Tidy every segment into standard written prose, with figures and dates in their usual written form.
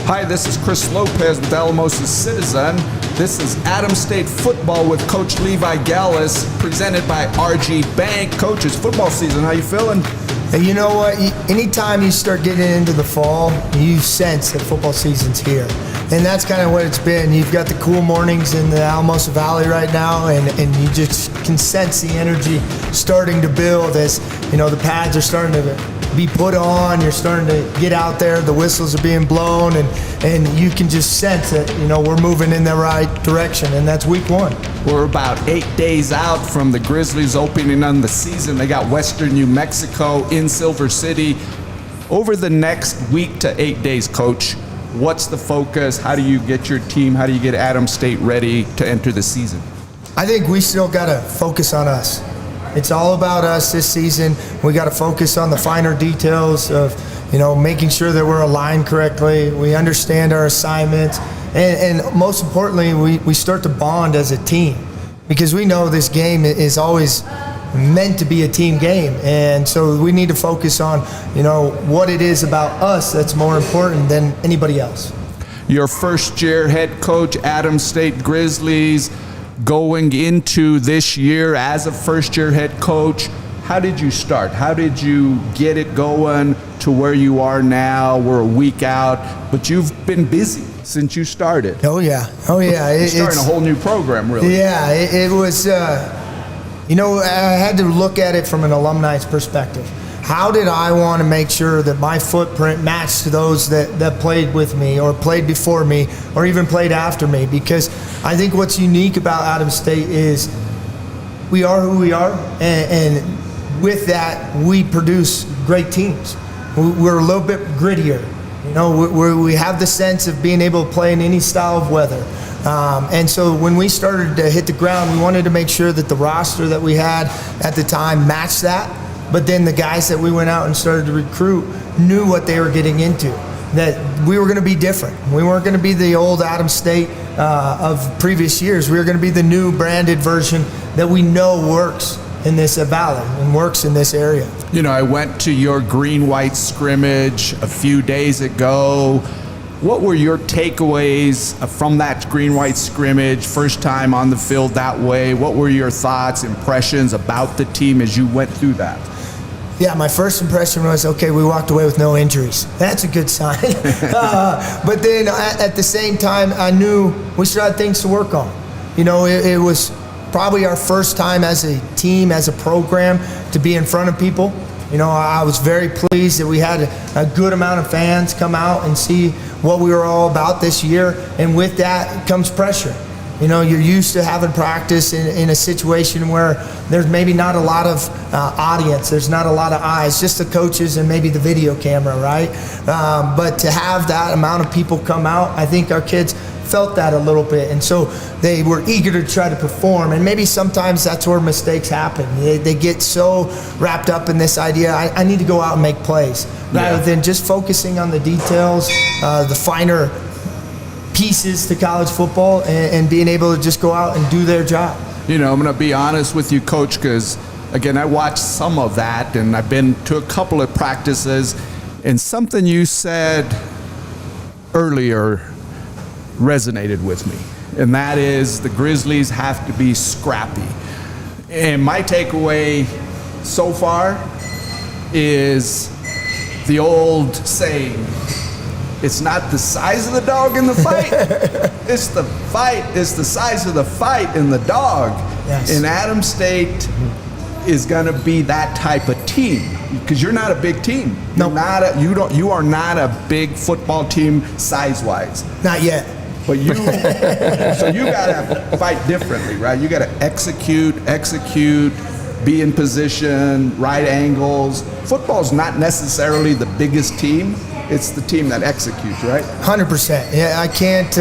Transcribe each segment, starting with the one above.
Hi, this is Chris Lopez with Alamosa's Citizen. This is Adams State football with Coach Levi Gallas, presented by RG Bank. Coach, it's football season. How you feeling? And you know what? Anytime you start getting into the fall, you sense that football season's here. And that's kind of what it's been. You've got the cool mornings in the Alamosa Valley right now, and you just can sense the energy starting to build as, you know, the pads are starting to be put on, you're starting to get out there, the whistles are being blown, and you can just sense that, you know, we're moving in the right direction, and that's week one. We're about 8 days out from the Grizzlies opening on the season. They got Western New Mexico in Silver City. Over the next week to 8 days, Coach, what's the focus? How do you get your team, how do you get Adams State ready to enter the season? I think we still got to focus on us. It's all about us this season. We got to focus on the finer details of, you know, making sure that we're aligned correctly. We understand our assignments. And most importantly, we start to bond as a team, because we know this game is always meant to be a team game. And so we need to focus on, you know, what it is about us that's more important than anybody else. Your first year head coach, Adams State Grizzlies, going into this year as a first-year head coach, how did you start? How did you get it going to where you are now? We're a week out, but you've been busy since you started. Oh, yeah. You're starting a whole new program, really. Yeah, it was, you know, I had to look at it from an alumni's perspective. How did I want to make sure that my footprint matched those that played with me or played before me or even played after me? Because I think what's unique about Adams State is we are who we are, and with that, we produce great teams. We're a little bit grittier. You know, we have the sense of being able to play in any style of weather. And so when we started to hit the ground, we wanted to make sure that the roster that we had at the time matched that. But then the guys that we went out and started to recruit knew what they were getting into, that we were going to be different. We weren't going to be the old Adams State of previous years. We were going to be the new branded version that we know works in this valley and works in this area. You know, I went to your green-white scrimmage a few days ago. What were your takeaways from that green-white scrimmage, first time on the field that way? What were your thoughts, impressions about the team as you went through that? Yeah, my first impression was, okay, we walked away with no injuries. That's a good sign. But then at the same time, I knew we still had things to work on. You know, it was probably our first time as a team, as a program, to be in front of people. You know, I was very pleased that we had a good amount of fans come out and see what we were all about this year. And with that comes pressure. You know, you're used to having practice in a situation where there's maybe not a lot of audience, there's not a lot of eyes, just the coaches and maybe the video camera, right? But to have that amount of people come out, I think our kids felt that a little bit, and so they were eager to try to perform. And maybe sometimes that's where mistakes happen. They get so wrapped up in this idea, I need to go out and make plays, rather than just focusing on the details, the finer pieces to college football, and being able to just go out and do their job. You know, I'm going to be honest with you, Coach, because, again, I watched some of that, and I've been to a couple of practices, and something you said earlier resonated with me, and that is the Grizzlies have to be scrappy. And my takeaway so far is the old saying, it's not the size of the dog in the fight, it's the fight, it's the size of the fight in the dog. Yes. And Adams State is gonna be that type of team, because you're not a big team. No. You are not a big football team size-wise. Not yet. But you, so you gotta fight differently, right? You gotta execute, be in position, right angles. Football's not necessarily the biggest team. It's the team that executes, right? 100%. Yeah, I can't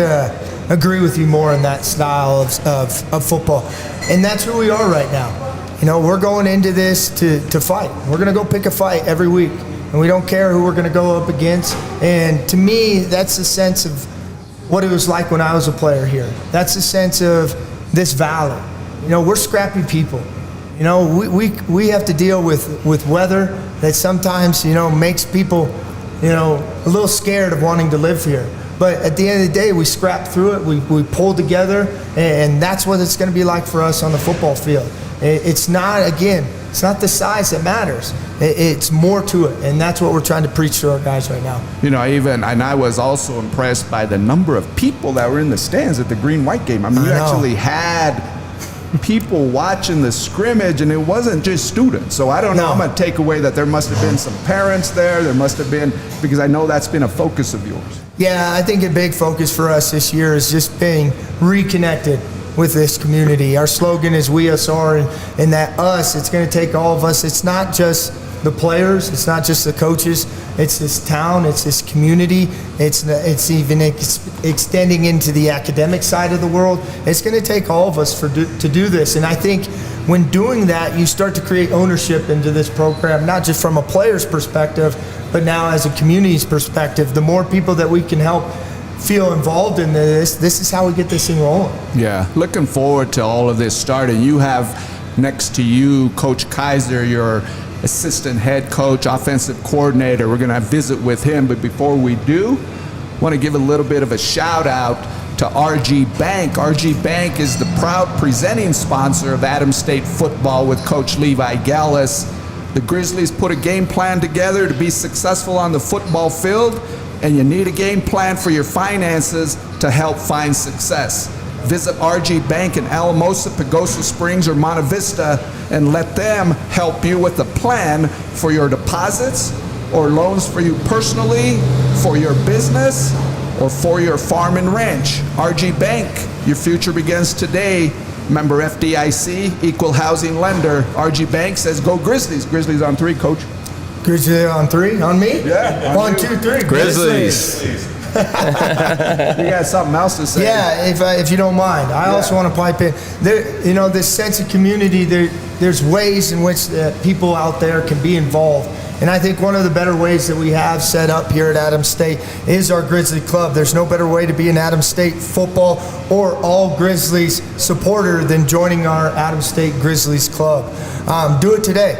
agree with you more in that style of football. And that's who we are right now. You know, we're going into this to fight. We're going to go pick a fight every week. And we don't care who we're going to go up against. And to me, that's the sense of what it was like when I was a player here. That's the sense of this valley. You know, we're scrappy people. You know, we have to deal with weather that sometimes, you know, makes people, you know, a little scared of wanting to live here. But at the end of the day, we scrapped through it. We pulled together, and that's what it's going to be like for us on the football field. It's not the size that matters. It's more to it, and that's what we're trying to preach to our guys right now. I was also impressed by the number of people that were in the stands at the green-white game. I mean, you actually had people watching the scrimmage, and it wasn't just students. So I don't know. I'm going to take away that there must have been some parents there. There must have been, because I know that's been a focus of yours. Yeah, I think a big focus for us this year is just being reconnected with this community. Our slogan is "We Us Are," and that us, it's going to take all of us. It's not just the players, it's not just the coaches, it's this town, it's this community, it's even extending into the academic side of the world. It's going to take all of us to do this, and I think when doing that, you start to create ownership into this program, not just from a player's perspective, but now as a community's perspective. The more people that we can help feel involved in this is how we get this thing rolling. Yeah, looking forward to all of this starting. You have next to you Coach Kaiser, your assistant head coach, offensive coordinator. We're going to visit with him, but before we do, I want to give a little bit of a shout out to RG Bank. RG Bank is the proud presenting sponsor of Adams State football with Coach Levi Gallas. The Grizzlies put a game plan together to be successful on the football field, and you need a game plan for your finances to help find success. Visit RG Bank in Alamosa, Pagosa Springs, or Monte Vista and let them help you with a plan for your deposits or loans for you personally, for your business, or for your farm and ranch. RG Bank, your future begins today. Member FDIC, equal housing lender. RG Bank says go Grizzlies. Grizzlies on 3, Coach. Grizzlies on 3? On me? Yeah. 1, 2, 3. Grizzlies. You got something else to say? Yeah, if you don't mind. I also want to pipe in. There, this sense of community, there's ways in which people out there can be involved. And I think one of the better ways that we have set up here at Adams State is our Grizzly Club. There's no better way to be an Adams State football or all Grizzlies supporter than joining our Adams State Grizzlies Club. Do it today.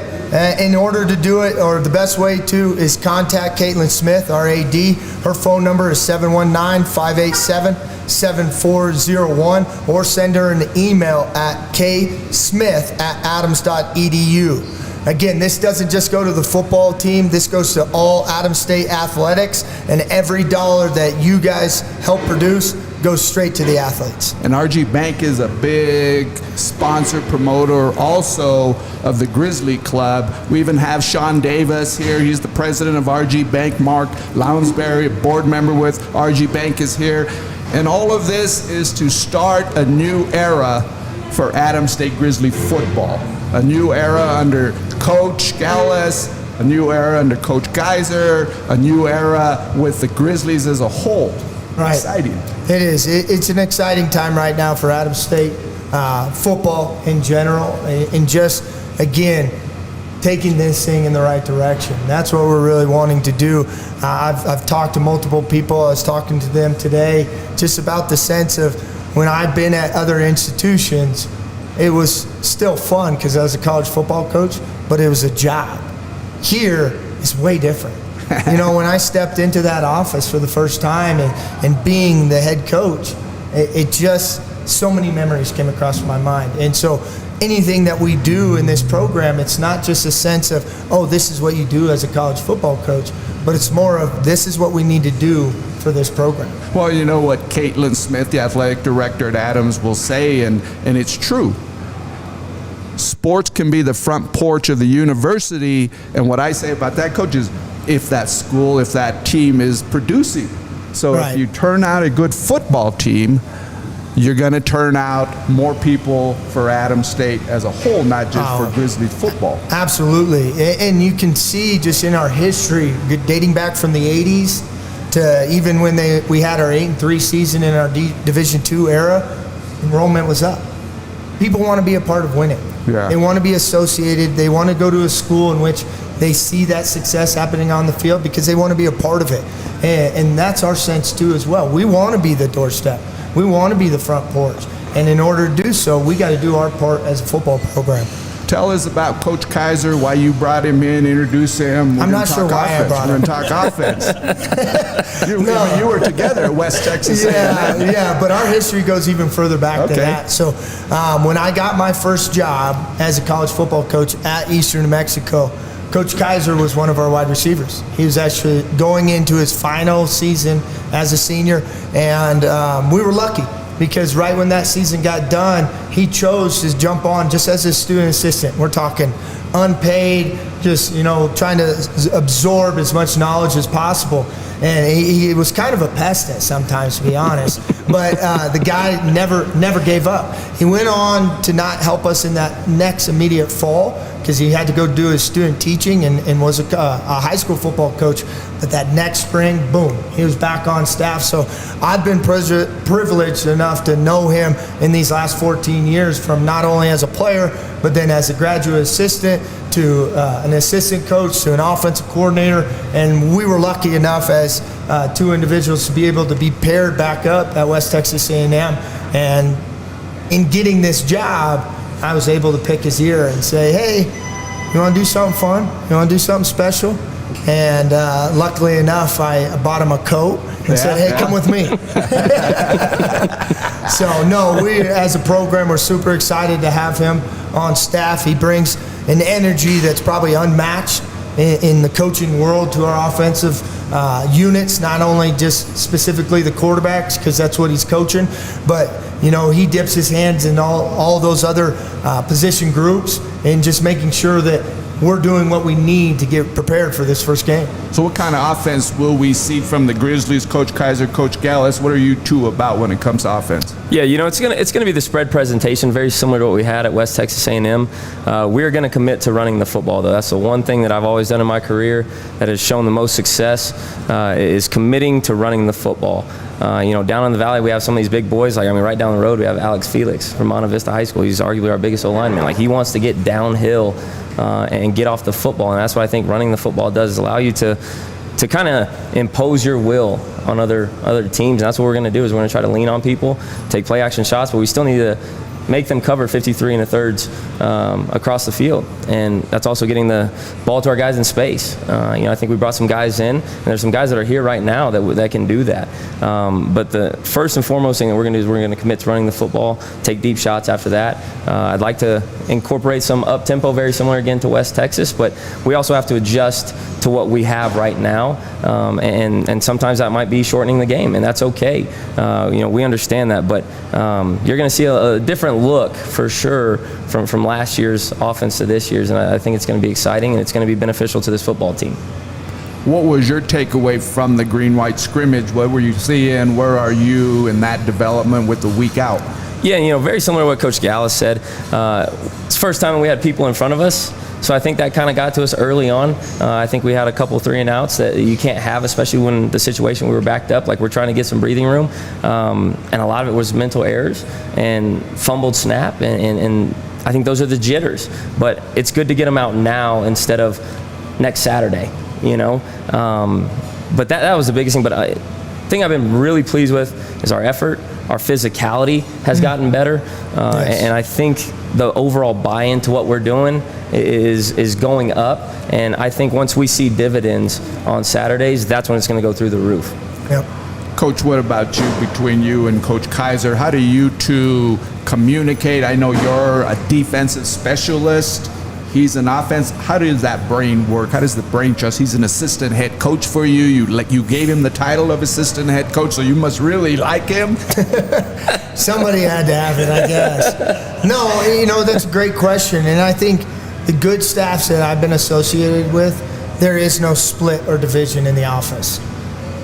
In order to do it, or the best way to, is contact Caitlin Smith, our AD. Her phone number is 719-587-7401, or send her an email at ksmith@adams.edu. Again, this doesn't just go to the football team. This goes to all Adams State athletics, and every dollar that you guys help produce goes straight to the athletes. And RG Bank is a big sponsor, promoter also of the Grizzly Club. We even have Sean Davis here. He's the president of RG Bank. Mark Lounsbury, a board member with RG Bank, is here. And all of this is to start a new era for Adams State Grizzly football. A new era under Coach Gallas, a new era under Coach Kaiser, a new era with the Grizzlies as a whole. Right. Exciting. It is. It's an exciting time right now for Adams State football in general, and just, again, taking this thing in the right direction. That's what we're really wanting to do. I've talked to multiple people. I was talking to them today just about the sense of when I've been at other institutions, it was still fun because I was a college football coach, but it was a job. Here, it's way different. When I stepped into that office for the first time and being the head coach, it just, so many memories came across my mind. And so anything that we do in this program, it's not just a sense of, oh, this is what you do as a college football coach, but it's more of, this is what we need to do for this program. Well, you know what Caitlin Smith, the athletic director at Adams, will say, and it's true. Sports can be the front porch of the university, and what I say about that, Coach, is if that school, if that team is producing. So Right. If you turn out a good football team, you're going to turn out more people for Adams State as a whole, not just for Grizzly football. Absolutely. And you can see just in our history, dating back from the 80s to even when we had our 8-3 season in our Division II era, enrollment was up. People want to be a part of winning. Yeah. They want to be associated. They want to go to a school in which they see that success happening on the field because they want to be a part of it. And that's our sense too as well. We want to be the doorstep. We want to be the front porch. And in order to do so, we got to do our part as a football program. Tell us about Coach Kaiser, why you brought him in, introduce him. I'm not sure why I brought him. We're going to talk offense. You were together at West Texas A&M. Yeah, but our history goes even further back than that. So when I got my first job as a college football coach at Eastern New Mexico, Coach Kaiser was one of our wide receivers. He was actually going into his final season as a senior, and we were lucky because right when that season got done, he chose to jump on just as a student assistant. We're talking unpaid, just trying to absorb as much knowledge as possible. And he was kind of a pest at sometimes, to be honest. But the guy never gave up. He went on to not help us in that next immediate fall because he had to go do his student teaching and was a high school football coach. But that next spring, boom, he was back on staff. So I've been privileged enough to know him in these last 14 years, from not only as a player, but then as a graduate assistant to an assistant coach to an offensive coordinator. And we were lucky enough as two individuals to be able to be paired back up at West Texas A&M. And in getting this job, I was able to pick his ear and say, hey, you want to do something fun? You want to do something special? And luckily enough, I bought him a coat and said, hey, come with me. So, no, we as a program are super excited to have him on staff. He brings an energy that's probably unmatched in the coaching world to our offensive units, not only just specifically the quarterbacks, because that's what he's coaching, but he dips his hands in all those other position groups and just making sure that we're doing what we need to get prepared for this first game. So what kind of offense will we see from the Grizzlies, Coach Kaiser, Coach Gallas? What are you two about when it comes to offense? Yeah, it's gonna be the spread presentation, very similar to what we had at West Texas A&M. We're gonna commit to running the football, though. That's the one thing that I've always done in my career that has shown the most success, is committing to running the football. Down in the valley, we have some of these big boys. Right down the road, we have Alex Felix from Monte Vista High School. He's arguably our biggest O-lineman. He wants to get downhill and get off the football, and that's what I think running the football does, is allow you to kind of impose your will on other teams. And that's what we're going to do, is we're going to try to lean on people, take play action shots, but we still need to make them cover 53 1/3 across the field. And that's also getting the ball to our guys in space. I think we brought some guys in, and there's some guys that are here right now that can do that. But the first and foremost thing that we're going to do is we're going to commit to running the football, take deep shots after that. I'd like to incorporate some up-tempo, very similar again to West Texas, but we also have to adjust to what we have right now. And sometimes that might be shortening the game, and that's okay. We understand that, but you're going to see a different look for sure from last year's offense to this year's, and I think it's going to be exciting, and it's going to be beneficial to this football team. What was your takeaway from the green-white scrimmage? What were you seeing? Where are you in that development with the week out? Yeah, very similar to what Coach Gallas said. It's the first time we had people in front of us, so I think that kind of got to us early on. I think we had a couple 3-and-outs that you can't have, especially when the situation we were backed up. We're trying to get some breathing room, and a lot of it was mental errors and fumbled snap, and I think those are the jitters. But it's good to get them out now instead of next Saturday, But that was the biggest thing. But the thing I've been really pleased with is our effort. Our physicality has gotten better, Nice. and I think the overall buy-in to what we're doing is going up. And I think once we see dividends on Saturdays, that's when it's going to go through the roof. Yep. Coach, what about you, between you and Coach Kaiser? How do you two communicate? I know you're a defensive specialist. He's an offense. How does that brain work? How does the brain trust? He's an assistant head coach for you. You gave him the title of assistant head coach, so you must really like him. Somebody had to have it, I guess. No, that's a great question. And I think the good staffs that I've been associated with, there is no split or division in the office.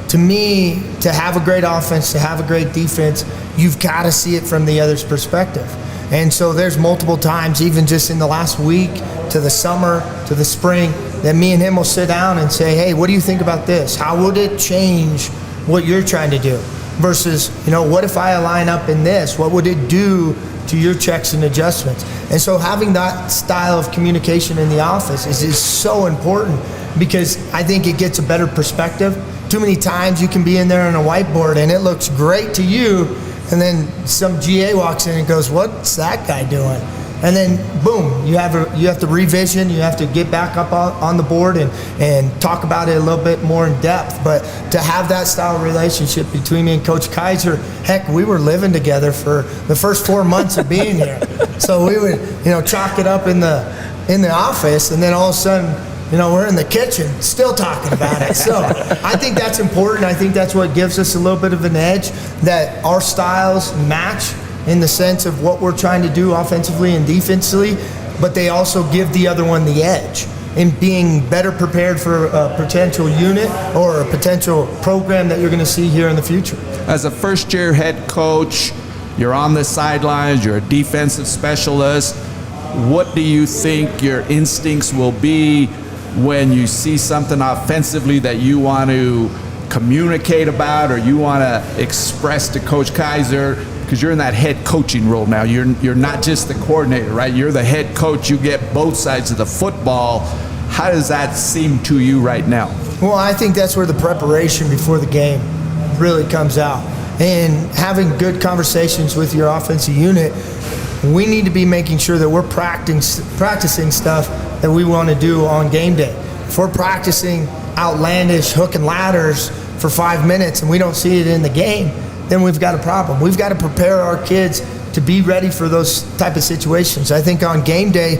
To me, to have a great offense, to have a great defense, you've got to see it from the other's perspective. And so there's multiple times, even just in the last week, to the summer, to the spring, that me and him will sit down and say, hey, what do you think about this? How would it change what you're trying to do? Versus, what if I line up in this? What would it do to your checks and adjustments? And so having that style of communication in the office is so important, because I think it gets a better perspective. Too many times you can be in there on a whiteboard and it looks great to you, and then some GA walks in and goes, what's that guy doing? and then boom, you have to revision, you have to get back up on the board and talk about it a little bit more in depth. But to have that style of relationship between me and Coach Kaiser, heck, we were living together for the first 4 months of being here. So we would, chalk it up in the office, and then all of a sudden, we're in the kitchen still talking about it. So I think that's important. I think that's what gives us a little bit of an edge, that our styles match in the sense of what we're trying to do offensively and defensively, but they also give the other one the edge in being better prepared for a potential unit or a potential program that you're going to see here in the future. As a first-year head coach, you're on the sidelines, you're a defensive specialist. What do you think your instincts will be when you see something offensively that you want to communicate about or you want to express to Coach Kaiser? Because you're in that head coaching role now. You're not just the coordinator, right? You're the head coach. You get both sides of the football. How does that seem to you right now? Well, I think that's where the preparation before the game really comes out. And having good conversations with your offensive unit, we need to be making sure that we're practicing stuff that we want to do on game day. If we're practicing outlandish hook and ladders for 5 minutes and we don't see it in the game, then we've got a problem. We've got to prepare our kids to be ready for those type of situations. I think on game day,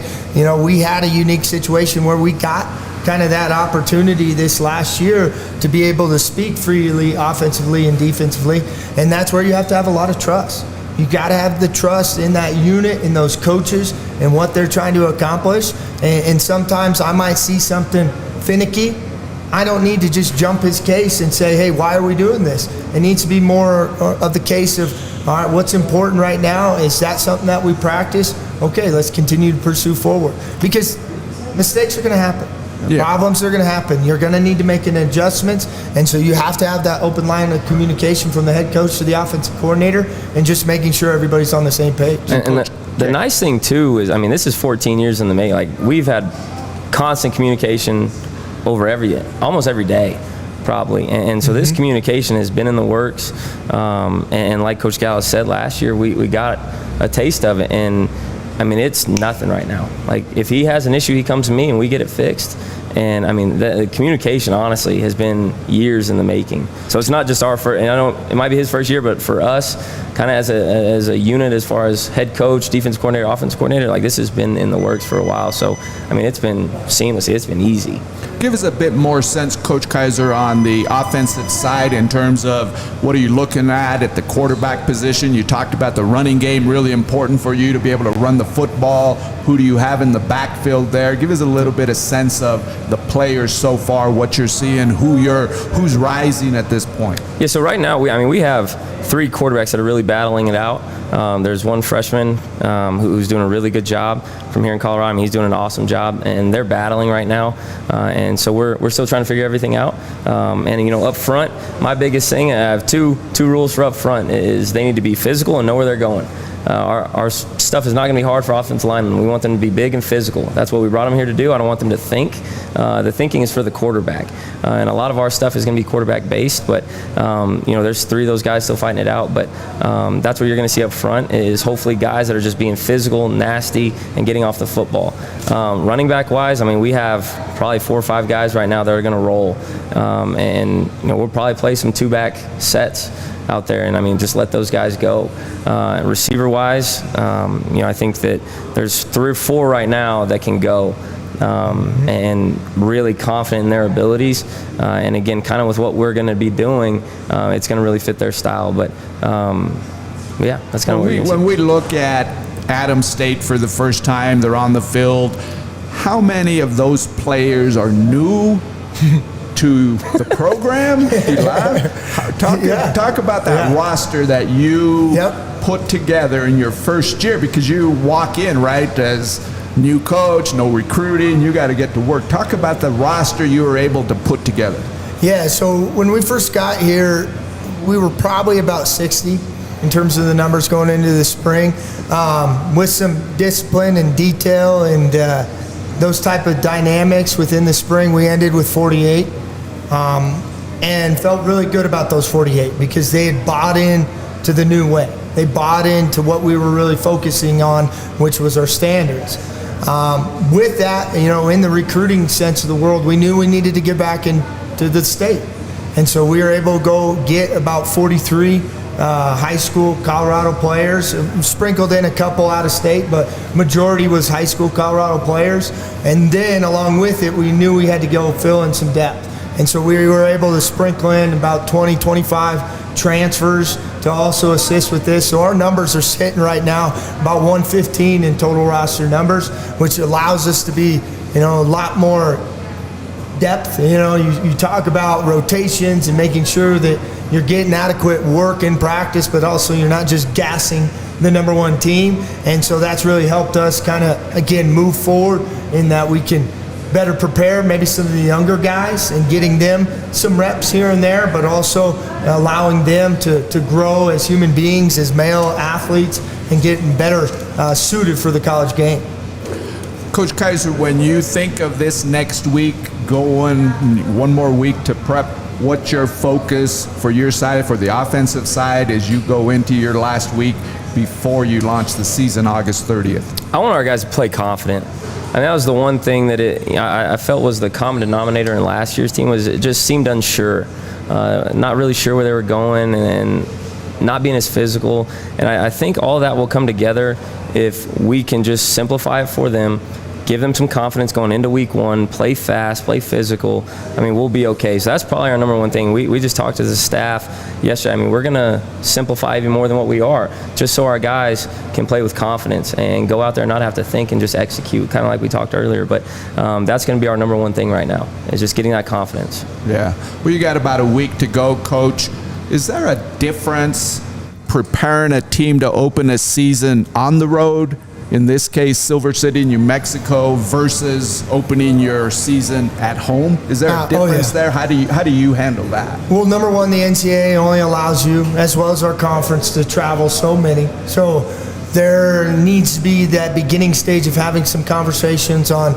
we had a unique situation where we got kind of that opportunity this last year to be able to speak freely offensively and defensively, and that's where you have to have a lot of trust. You got to have the trust in that unit, in those coaches, and what they're trying to accomplish. And sometimes I might see something finicky. I don't need to just jump his case and say, hey, why are we doing this? It needs to be more of the case of, all right, what's important right now? Is that something that we practice? Okay, let's continue to pursue forward. Because mistakes are going to happen. Yeah. Problems are going to happen. You're going to need to make an adjustments, and so you have to have that open line of communication from the head coach to the offensive coordinator, and just making sure everybody's on the same page. And the nice thing too is, this is 14 years in the making. Like, we've had constant communication over almost every day, probably. And so this communication has been in the works. And like Coach Gallas said last year, we got a taste of it, and it's nothing right now. Like, if he has an issue, he comes to me and we get it fixed. And the communication honestly has been years in the making. So it's not just our first, and it might be his first year, but for us, kind of as a unit, as far as head coach, defense coordinator, offense coordinator, like, this has been in the works for a while. So it's been seamless. It's been easy. Give us a bit more sense, Coach Kaiser, on the offensive side in terms of what are you looking at the quarterback position. You talked about the running game, really important for you to be able to run the football. Who do you have in the backfield there? Give us a little bit of sense of the players so far, what you're seeing, who's rising at this point. Yeah, so right now we have 3 quarterbacks that are really battling it out. There's one freshman who's doing a really good job from here in Colorado. He's doing an awesome job, and they're battling right now. And so we're still trying to figure everything out. And up front, my biggest thing, I have two rules for up front, is they need to be physical and know where they're going. Our stuff is not going to be hard for offensive linemen. We want them to be big and physical. That's what we brought them here to do. I don't want them to think. The thinking is for the quarterback. And a lot of our stuff is going to be quarterback based, but there's 3 of those guys still fighting it out. But that's what you're going to see up front, is hopefully guys that are just being physical, nasty, and getting off the football. Running back wise, we have probably 4 or 5 guys right now that are going to roll. And we'll probably play some 2-back sets out there, and just let those guys go. Receiver wise, I think that there's 3 or 4 right now that can go, and really confident in their abilities. And again, kind of with what we're going to be doing, it's going to really fit their style. But yeah, that's kind of what we're going to see. When we look at Adams State for the first time, they're on the field. How many of those players are new to the program? Talk about that roster that you put together in your first year, because you walk in, right, as new coach, no recruiting, you got to get to work. Talk about the roster you were able to put together. Yeah, so when we first got here, we were probably about 60 in terms of the numbers going into the spring. With some discipline and detail and those type of dynamics within the spring, we ended with 48. And felt really good about those 48 because they had bought in to the new way. They bought into what we were really focusing on, which was our standards. With that, in the recruiting sense of the world, we knew we needed to get back into the state. And so we were able to go get about 43 high school Colorado players, sprinkled in a couple out of state, but majority was high school Colorado players. And then along with it, we knew we had to go fill in some depth. And so we were able to sprinkle in about 20, 25 transfers to also assist with this. So our numbers are sitting right now about 115 in total roster numbers, which allows us to be, a lot more depth. You talk about rotations and making sure that you're getting adequate work in practice, but also you're not just gassing the number one team. And so that's really helped us kind of, again, move forward in that we can better prepare maybe some of the younger guys and getting them some reps here and there, but also allowing them to grow as human beings, as male athletes, and getting better suited for the college game. Coach Kaiser, when you think of this next week, going one more week to prep, what's your focus for your side, for the offensive side, as you go into your last week before you launch the season August 30th? I want our guys to play confident. I mean, that was the one thing that I felt was the common denominator in last year's team, was it just seemed unsure, not really sure where they were going, and not being as physical. And I think all that will come together if we can just simplify it for them, give them some confidence going into week one, play fast, play physical. I mean, we'll be okay. So that's probably our number one thing. We just talked to the staff yesterday. I mean, we're going to simplify even more than what we are, just so our guys can play with confidence and go out there and not have to think and just execute, kind of like we talked earlier. But that's going to be our number one thing right now, is just getting that confidence. Yeah. Well, you got about a week to go, Coach. Is there a difference preparing a team to open a season on the road, in this case Silver City, New Mexico, versus opening your season at home? Is there a difference there? How do you handle that? Well, number one, the NCAA only allows you, as well as our conference, to travel so many. So there needs to be that beginning stage of having some conversations on,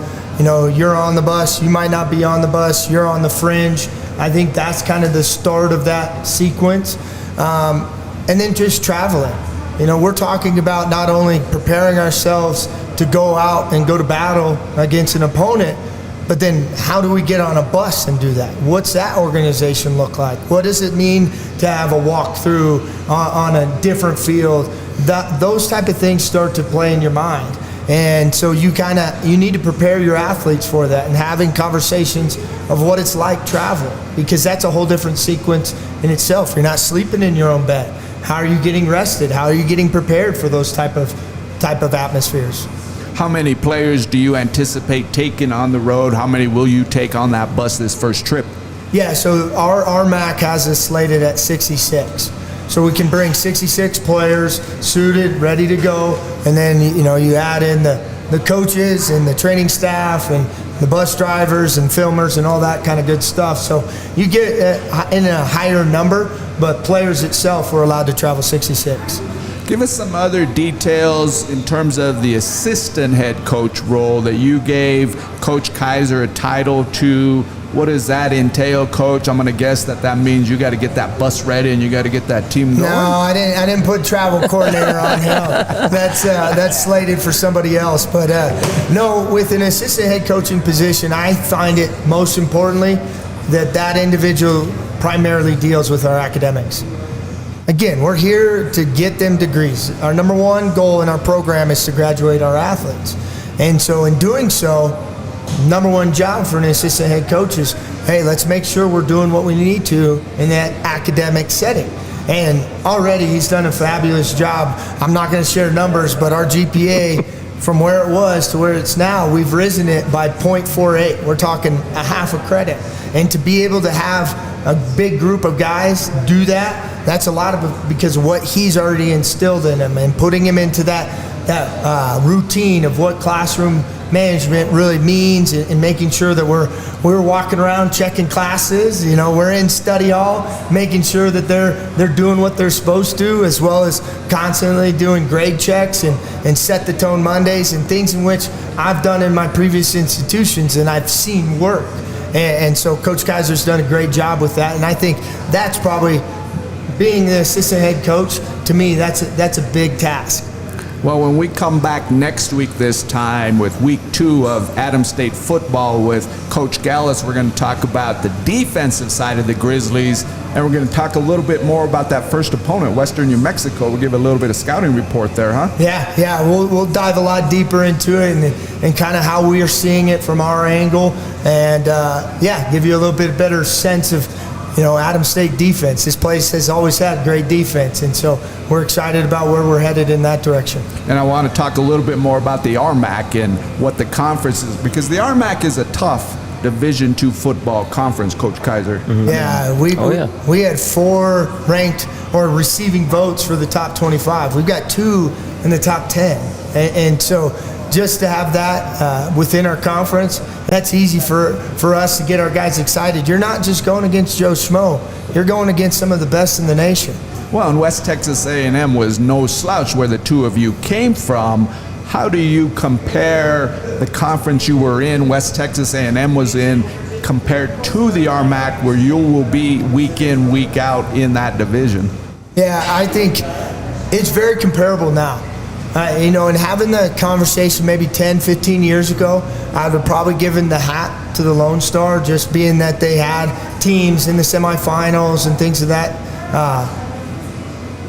you're on the bus, you might not be on the bus, you're on the fringe. I think that's kind of the start of that sequence. And then just traveling. We're talking about not only preparing ourselves to go out and go to battle against an opponent, but then how do we get on a bus and do that? What's that organization look like? What does it mean to have a walkthrough on a different field? Those type of things start to play in your mind. And so you need to prepare your athletes for that, and having conversations of what it's like traveling, because that's a whole different sequence in itself. You're not sleeping in your own bed. How are you getting rested? How are you getting prepared for those type of atmospheres? How many players do you anticipate taking on the road? How many will you take on that bus this first trip? Yeah, so our MAC has us slated at 66. So we can bring 66 players suited, ready to go, and then you add in the coaches and the training staff and the bus drivers and filmers and all that kind of good stuff. So you get in a higher number, but players itself were allowed to travel 66. Give us some other details in terms of the assistant head coach role that you gave Coach Kaiser a title to. What does that entail, Coach? I'm going to guess that means you got to get that bus ready and you got to get that team going. No, I didn't put travel coordinator on him. That's slated for somebody else. But no, with an assistant head coaching position, I find it most importantly that individual primarily deals with our academics. Again, we're here to get them degrees. Our number one goal in our program is to graduate our athletes. And so in doing so, number one job for an assistant head coach is, hey, let's make sure we're doing what we need to in that academic setting. And already he's done a fabulous job. I'm not going to share numbers, but our GPA from where it was to where it's now, we've risen it by 0.48. We're talking a half a credit. And to be able to have a big group of guys do that, that's a lot of it because of what he's already instilled in them and putting him into that routine of what classroom management really means, and making sure that we're walking around checking classes. We're in study hall, making sure that they're doing what they're supposed to, as well as constantly doing grade checks and set the tone Mondays and things in which I've done in my previous institutions and I've seen work. And so Coach Kaiser's done a great job with that, and I think that's probably being the assistant head coach, to me, that's a big task. Well, when we come back next week this time with week 2 of Adams State football with Coach Gallas, we're going to talk about the defensive side of the Grizzlies, and we're going to talk a little bit more about that first opponent, Western New Mexico. We'll give a little bit of scouting report there, huh? Yeah, we'll dive a lot deeper into it and kind of how we are seeing it from our angle, and give you a little bit better sense of Adams State defense. This place has always had great defense, and so we're excited about where we're headed in that direction. And I want to talk a little bit more about the RMAC and what the conference is, because the RMAC is a tough Division II football conference, Coach Kaiser. Mm-hmm. Yeah, we had 4 ranked or receiving votes for the top 25. We've got 2 in the top 10, and so just to have that within our conference, that's easy for us to get our guys excited. You're not just going against Joe Schmo. You're going against some of the best in the nation. Well, and West Texas A&M was no slouch where the 2 of you came from. How do you compare the conference you were in, West Texas A&M was in, compared to the RMAC where you will be week in, week out in that division? Yeah, I think it's very comparable now. And having the conversation maybe 10, 15 years ago, I would have probably given the hat to the Lone Star, just being that they had teams in the semifinals and things of that.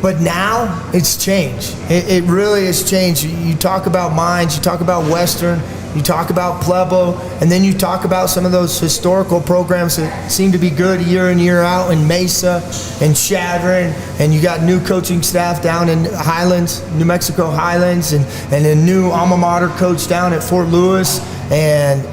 But now it's changed. It really has changed. You talk about Mines, you talk about Western, you talk about Pueblo, and then you talk about some of those historical programs that seem to be good year in, year out in Mesa and Chadron, and you got new coaching staff down in Highlands, New Mexico Highlands, and a new alma mater coach down at Fort Lewis. And,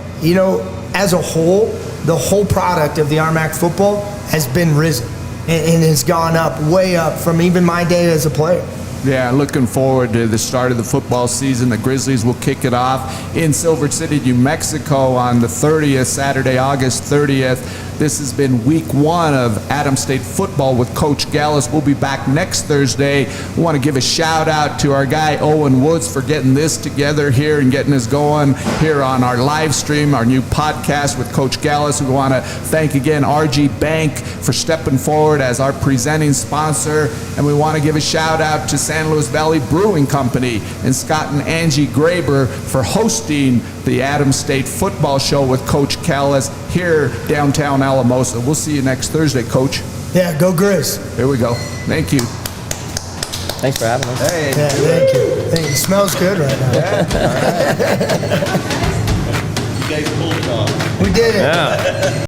as a whole, the whole product of the RMAC football has been risen and has gone up, way up from even my day as a player. Yeah, looking forward to the start of the football season. The Grizzlies will kick it off in Silver City, New Mexico on the 30th, Saturday, August 30th. This has been week 1 of Adams State football with Coach Gallas. We'll be back next Thursday. We want to give a shout out to our guy Owen Woods for getting this together here and getting us going here on our live stream, our new podcast with Coach Gallas. We want to thank again RG Bank for stepping forward as our presenting sponsor. And we want to give a shout out to San Luis Valley Brewing Company and Scott and Angie Graber for hosting the Adams State football show with Coach Gallas here downtown Alamosa. We'll see you next Thursday, Coach. Yeah, go Grizz. Here we go. Thank you. Thanks for having us. Hey. Yeah, thank you. It smells good right now. Yeah. You guys pulled it off. We did it. Yeah.